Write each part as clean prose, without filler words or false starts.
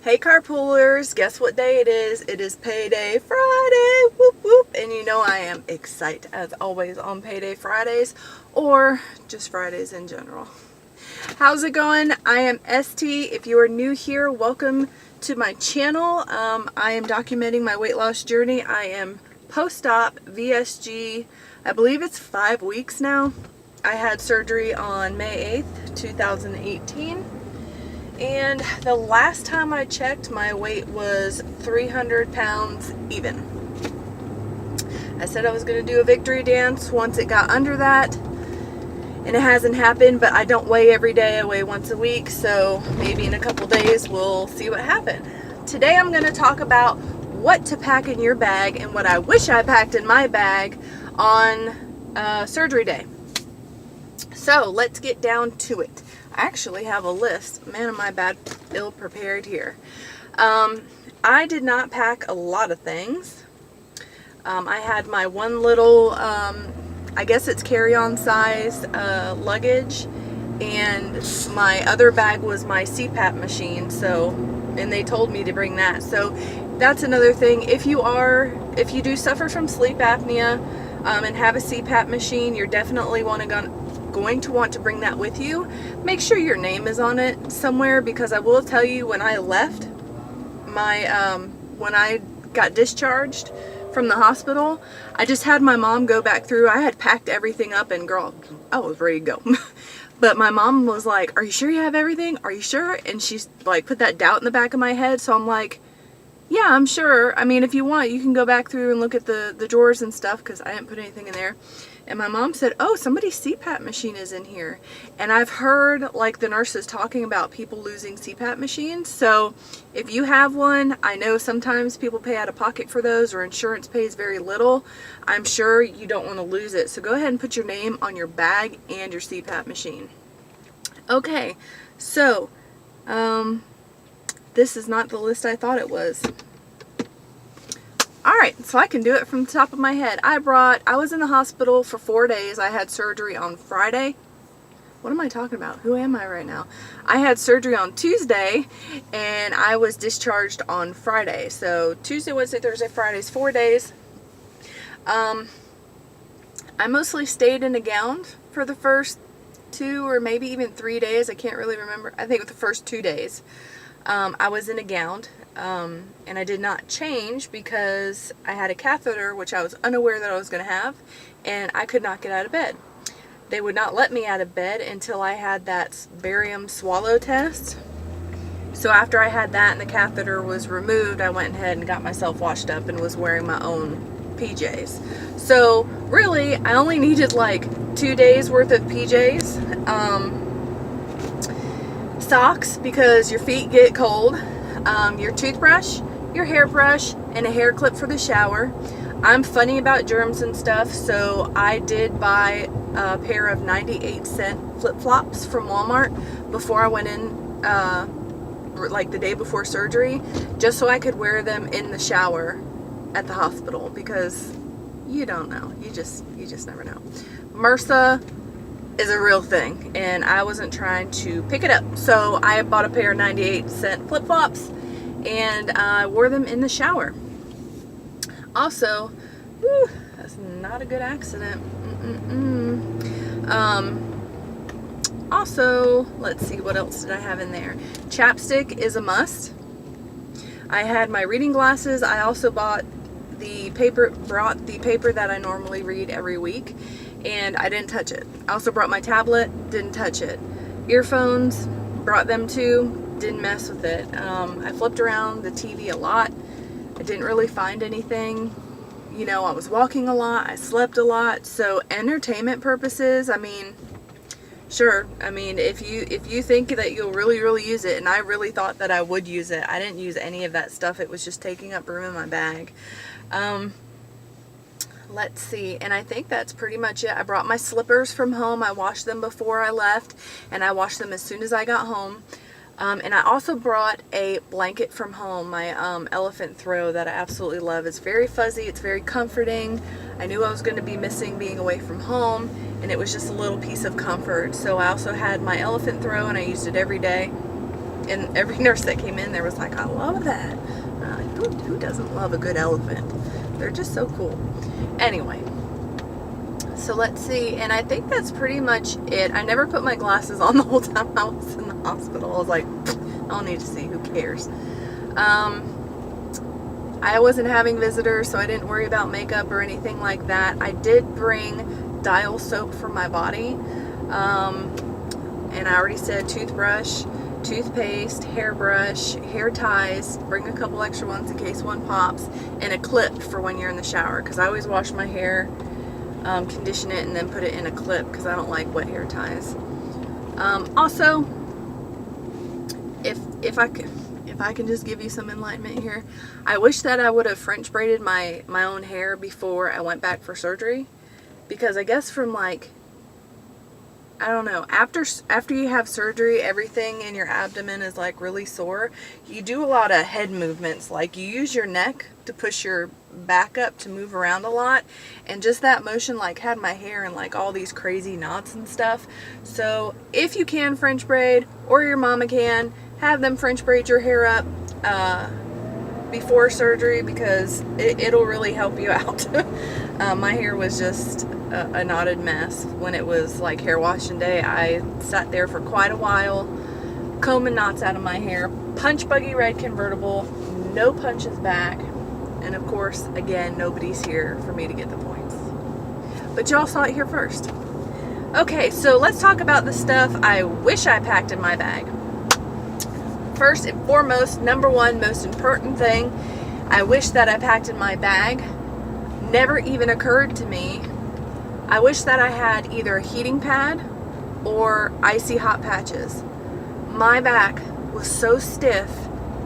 Hey carpoolers, guess what day it is? It is Payday Friday, whoop whoop, and you know I am excited as always on Payday Fridays, or just Fridays in general. How's it going? I am ST. If you are new here, welcome to my channel. I am documenting my weight loss journey. I am post-op VSG, I believe it's 5 weeks now. I had surgery on May 8th, 2018. And the last time I checked, my weight was 300 pounds even. I said I was going to do a victory dance once it got under that, and it hasn't happened, but I don't weigh every day. I weigh once a week, so maybe in a couple days we'll see what happened. Today I'm going to talk about what to pack in your bag and what I wish I packed in my bag on surgery day. So let's get down to it. I actually have a list. Man, am I ill prepared here. I did not pack a lot of things. I had my one little, I guess it's carry-on size luggage, and my other bag was my CPAP machine. So, and they told me to bring that. So that's another thing. If you do suffer from sleep apnea and have a CPAP machine, you're definitely going to want to bring that with you. Make sure your name is on it somewhere, because I will tell you, when I left when I got discharged from the hospital, I just had my mom go back through. I had packed everything up, and girl, I was ready to go. But my mom was like, "Are you sure you have everything? Are you sure?" And she's like, put that doubt in the back of my head. So I'm like, yeah, I'm sure. I mean, if you want, you can go back through and look at the drawers and stuff, because I didn't put anything in there. And my mom said, "Oh, somebody's CPAP machine is in here." And I've heard like the nurses talking about people losing CPAP machines. So if you have one, I know sometimes people pay out of pocket for those, or insurance pays very little. I'm sure you don't want to lose it. So go ahead and put your name on your bag and your CPAP machine. Okay, so this is not the list I thought it was. Alright, so I can do it from the top of my head. I was in the hospital for 4 days. I had surgery on Friday. What am I talking about? Who am I right now? I had surgery on Tuesday, and I was discharged on Friday. So Tuesday, Wednesday, Thursday, Fridays, 4 days. I mostly stayed in a gown for the first 2 or maybe even 3 days. I can't really remember. I think it was the first 2 days. I was in a gown, and I did not change because I had a catheter, which I was unaware that I was going to have, and I could not get out of bed. They would not let me out of bed until I had that barium swallow test. So after I had that and the catheter was removed, I went ahead and got myself washed up and was wearing my own PJs. So really, I only needed like 2 days worth of PJs. Socks, because your feet get cold, your toothbrush, your hairbrush, and a hair clip for the shower. I'm funny about germs and stuff, so I did buy a pair of 98-cent flip-flops from Walmart before I went in, like the day before surgery, just so I could wear them in the shower at the hospital, because you don't know. You just never know. MRSA is a real thing, and I wasn't trying to pick it up. So I bought a pair of 98-cent flip-flops, and I wore them in the shower. Also, whew, that's not a good accident. Also, let's see, what else did I have in there? Chapstick is a must. I had my reading glasses. I also brought the paper that I normally read every week, and I didn't touch it. I also brought my tablet, didn't touch it. Earphones, brought them too, didn't mess with it. I flipped around the TV a lot. I didn't really find anything. You know, I was walking a lot, I slept a lot. So entertainment purposes, I mean, sure. I mean, if you think that you'll really use it, and I really thought that I would use it, I didn't use any of that stuff. It was just taking up room in my bag. Let's see, and I think that's pretty much it. I brought my slippers from home. I washed them before I left, and I washed them as soon as I got home. And I also brought a blanket from home, my elephant throw, that I absolutely love. It's very fuzzy, it's very comforting. I knew I was going to be missing being away from home, and it was just a little piece of comfort. So I also had my elephant throw, and I used it every day. And every nurse that came in there was like, I love that. Who doesn't love a good elephant? They're just so cool. Anyway, so let's see. And I think that's pretty much it. I never put my glasses on the whole time I was in the hospital. I was like, I don't need to see. Who cares? I wasn't having visitors, so I didn't worry about makeup or anything like that. I did bring Dial soap for my body. And I already said toothbrush, toothpaste, hairbrush, hair ties, bring a couple extra ones in case one pops, and a clip for when you're in the shower, because I always wash my hair, condition it, and then put it in a clip because I don't like wet hair ties. Also, if I can just give you some enlightenment here, I wish that I would have French braided my own hair before I went back for surgery, because I guess from like, I don't know, after you have surgery, everything in your abdomen is like really sore. You do a lot of head movements, like you use your neck to push your back up to move around a lot, and just that motion like had my hair in like all these crazy knots and stuff. So if you can French braid, or your mama can, have them French braid your hair up before surgery, because it'll really help you out. My hair was just a knotted mess when it was like hair washing day. I sat there for quite a while combing knots out of my hair. Punch buggy red convertible, no punches back, and of course, again, nobody's here for me to get the points, but y'all saw it here first. Okay, so let's talk about the stuff I wish I packed in my bag. First and foremost, number one most important thing I wish that I packed in my bag never even occurred to me. I wish that I had either a heating pad or icy hot patches. My back was so stiff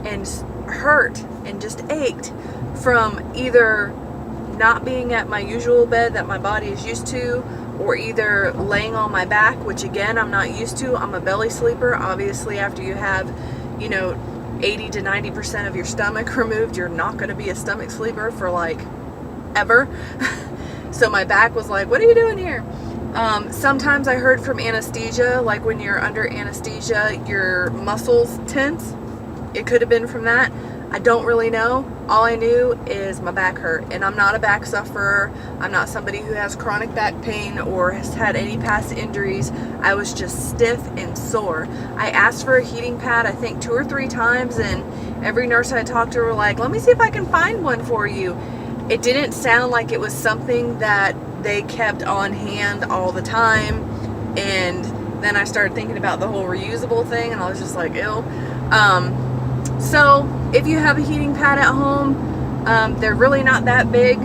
and hurt and just ached from either not being at my usual bed that my body is used to, or either laying on my back, which again, I'm not used to. I'm a belly sleeper. Obviously, after you have, 80 to 90% of your stomach removed, you're not going to be a stomach sleeper for like ever. So my back was like, what are you doing here? Sometimes I heard from anesthesia, like when you're under anesthesia, your muscles tense. It could have been from that. I don't really know. All I knew is my back hurt, and I'm not a back sufferer. I'm not somebody who has chronic back pain or has had any past injuries. I was just stiff and sore. I asked for a heating pad, I think 2 or 3 times, and every nurse I talked to were like, let me see if I can find one for you. It didn't sound like it was something that they kept on hand all the time. And then I started thinking about the whole reusable thing, and I was just like, ew. So if you have a heating pad at home, they're really not that big.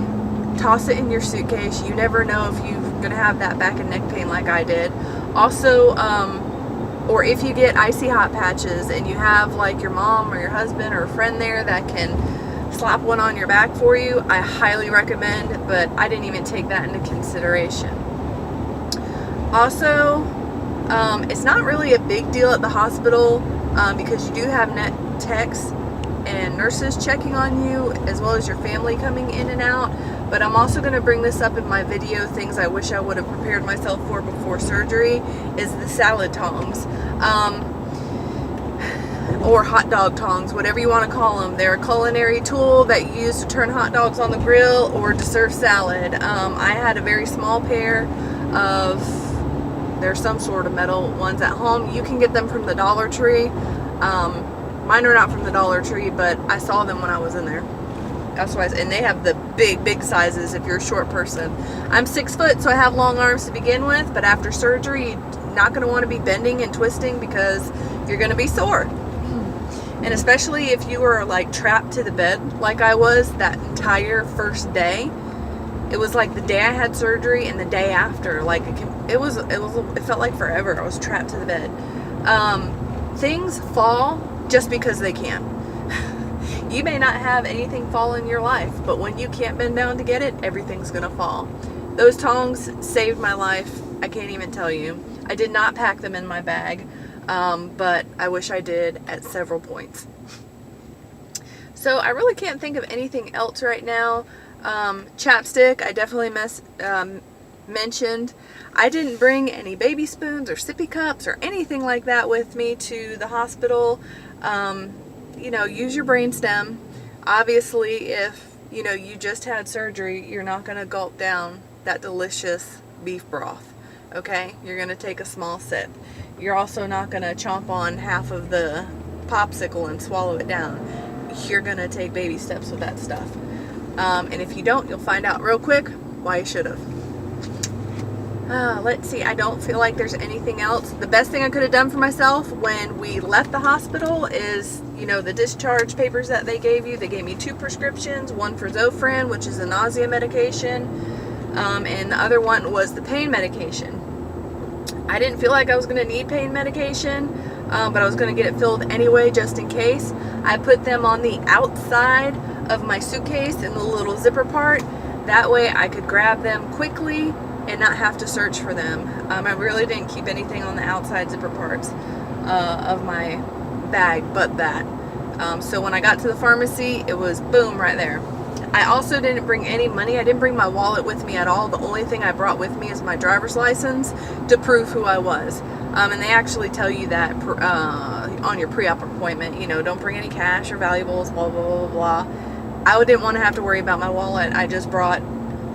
Toss it in your suitcase. You never know if you're going to have that back and neck pain like I did. Also, or if you get icy hot patches and you have like your mom or your husband or a friend there that can slap one on your back for you, I highly recommend, but I didn't even take that into consideration. Also, it's not really a big deal at the hospital because you do have net techs and nurses checking on you, as well as your family coming in and out. But I'm also going to bring this up in my video, things I wish I would have prepared myself for before surgery, is the salad tongs. Or hot dog tongs, whatever you want to call them. They're a culinary tool that you use to turn hot dogs on the grill or to serve salad. I had a very small pair of, there's some sort of metal ones at home. You can get them from the Dollar Tree. Mine are not from the Dollar Tree, but I saw them when I was in there. That's why, and they have the big sizes if you're a short person. I'm 6 foot, so I have long arms to begin with, but after surgery, you're not going to want to be bending and twisting because you're going to be sore. And especially if you were like trapped to the bed like I was that entire first day. It was like the day I had surgery and the day after. Like it felt like forever. I was trapped to the bed. Things fall just because they can. You may not have anything fall in your life, but when you can't bend down to get it, everything's gonna fall. Those tongs saved my life. I can't even tell you. I did not pack them in my bag. But I wish I did at several points. So I really can't think of anything else right now. Chapstick, I definitely mentioned. I didn't bring any baby spoons or sippy cups or anything like that with me to the hospital. You know, use your brain stem. Obviously, if, you know, you just had surgery, you're not going to gulp down that delicious beef broth, okay? You're going to take a small sip. You're also not going to chomp on half of the popsicle and swallow it down. You're going to take baby steps with that stuff. And if you don't, you'll find out real quick why you should have. Let's see, I don't feel like there's anything else. The best thing I could have done for myself when we left the hospital is, you know, the discharge papers that they gave you. They gave me 2 prescriptions, one for Zofran, which is a nausea medication, and the other one was the pain medication. I didn't feel like I was going to need pain medication, but I was going to get it filled anyway, just in case. I put them on the outside of my suitcase in the little zipper part. That way I could grab them quickly and not have to search for them. I really didn't keep anything on the outside zipper parts of my bag but that. So when I got to the pharmacy, it was boom right there. I also didn't bring any money. I didn't bring my wallet with me at all. The only thing I brought with me is my driver's license to prove who I was. And they actually tell you that on your pre-op appointment, you know, don't bring any cash or valuables, blah, blah, blah, blah. I didn't want to have to worry about my wallet. I just brought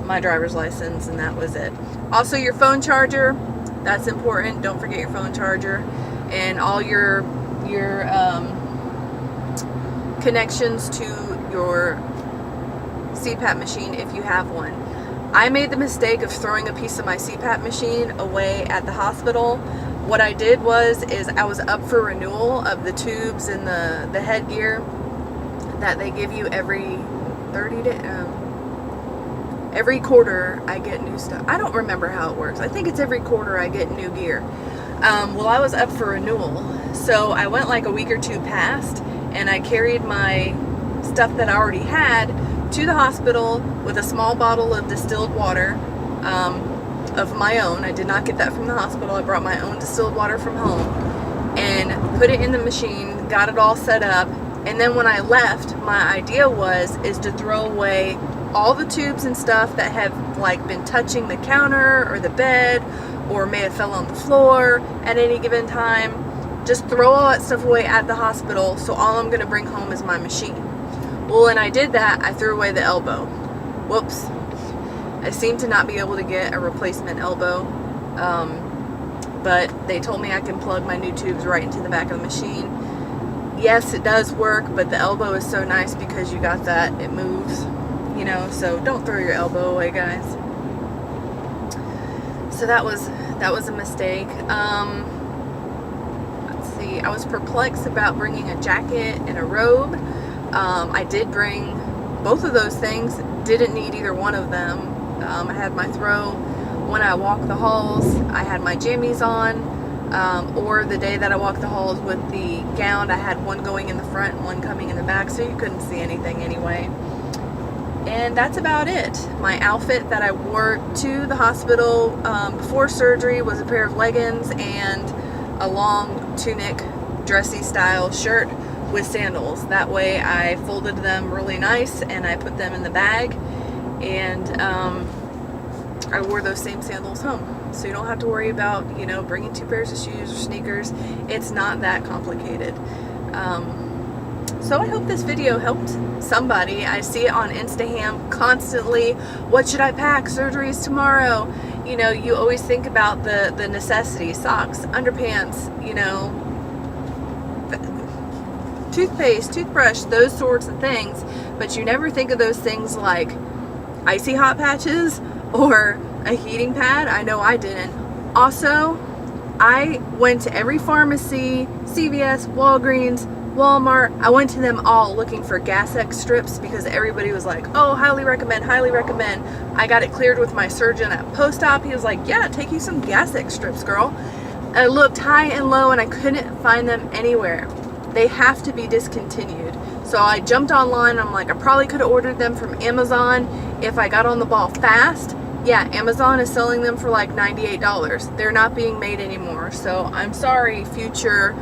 my driver's license and that was it. Also, your phone charger, that's important. Don't forget your phone charger and all your connections to your CPAP machine if you have one. I made the mistake of throwing a piece of my CPAP machine away at the hospital. What I did is I was up for renewal of the tubes and the headgear that they give you every 30 days. Every quarter I get new stuff. I don't remember how it works. I think it's every quarter I get new gear. Well, I was up for renewal, so I went like a week or 2 past, and I carried my stuff that I already had to the hospital with a small bottle of distilled water of my own. I did not get that from the hospital. I brought my own distilled water from home and put it in the machine, got it all set up, and then when I left, my idea is to throw away all the tubes and stuff that have like been touching the counter or the bed or may have fell on the floor at any given time. Just throw all that stuff away at the hospital, so all I'm going to bring home is my machine. Well, when I did that, I threw away the elbow. Whoops. I seem to not be able to get a replacement elbow, but they told me I can plug my new tubes right into the back of the machine. Yes, it does work, but the elbow is so nice because you got that, it moves, you know, so don't throw your elbow away, guys. So that was a mistake. Let's see, I was perplexed about bringing a jacket and a robe. I did bring both of those things, didn't need either one of them. I had my throw when I walked the halls, I had my jammies on, or the day that I walked the halls with the gown, I had one going in the front and one coming in the back, so you couldn't see anything anyway. And that's about it. My outfit that I wore to the hospital before surgery was a pair of leggings and a long tunic, dressy style shirt with sandals. That way I folded them really nice and I put them in the bag, and I wore those same sandals home. So you don't have to worry about, you know, bringing 2 pairs of shoes or sneakers. It's not that complicated. So I hope this video helped somebody. I see it on InstaHam constantly. What should I pack? Surgery is tomorrow. You know, you always think about the necessities, socks, underpants, you know, toothpaste, toothbrush, those sorts of things. But you never think of those things like icy hot patches or a heating pad. I know I didn't. Also, I went to every pharmacy, CVS, Walgreens, Walmart. I went to them all looking for Gas-X strips because everybody was like, oh, highly recommend, highly recommend. I got it cleared with my surgeon at post-op. He was like, yeah, take you some Gas-X strips, girl. I looked high and low and I couldn't find them anywhere. They have to be discontinued. So I jumped online. I'm like, I probably could have ordered them from Amazon if I got on the ball fast. Yeah, Amazon is selling them for like $98. They're not being made anymore. So I'm sorry, future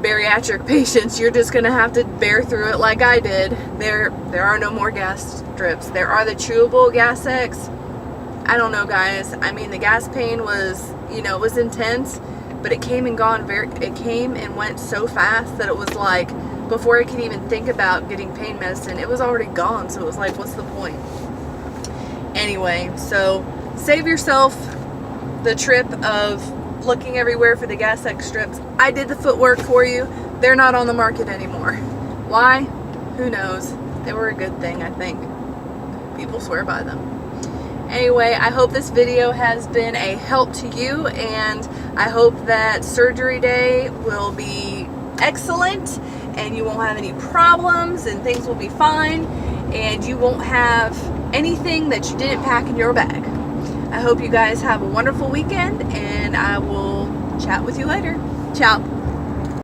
bariatric patients, you're just gonna have to bear through it like I did. There are no more gas strips. There are the chewable Gas-X. I don't know, guys. I mean, the gas pain was, you know, it was intense, but it came and went so fast that it was like, before I could even think about getting pain medicine, it was already gone. So it was like, what's the point? Anyway, so save yourself the trip of looking everywhere for the Gas X strips. I did the footwork for you. They're not on the market anymore. Why? Who knows? They were a good thing, I think. People swear by them. Anyway, I hope this video has been a help to you, and I hope that surgery day will be excellent and you won't have any problems and things will be fine and you won't have anything that you didn't pack in your bag. I hope you guys have a wonderful weekend, and I will chat with you later. Ciao.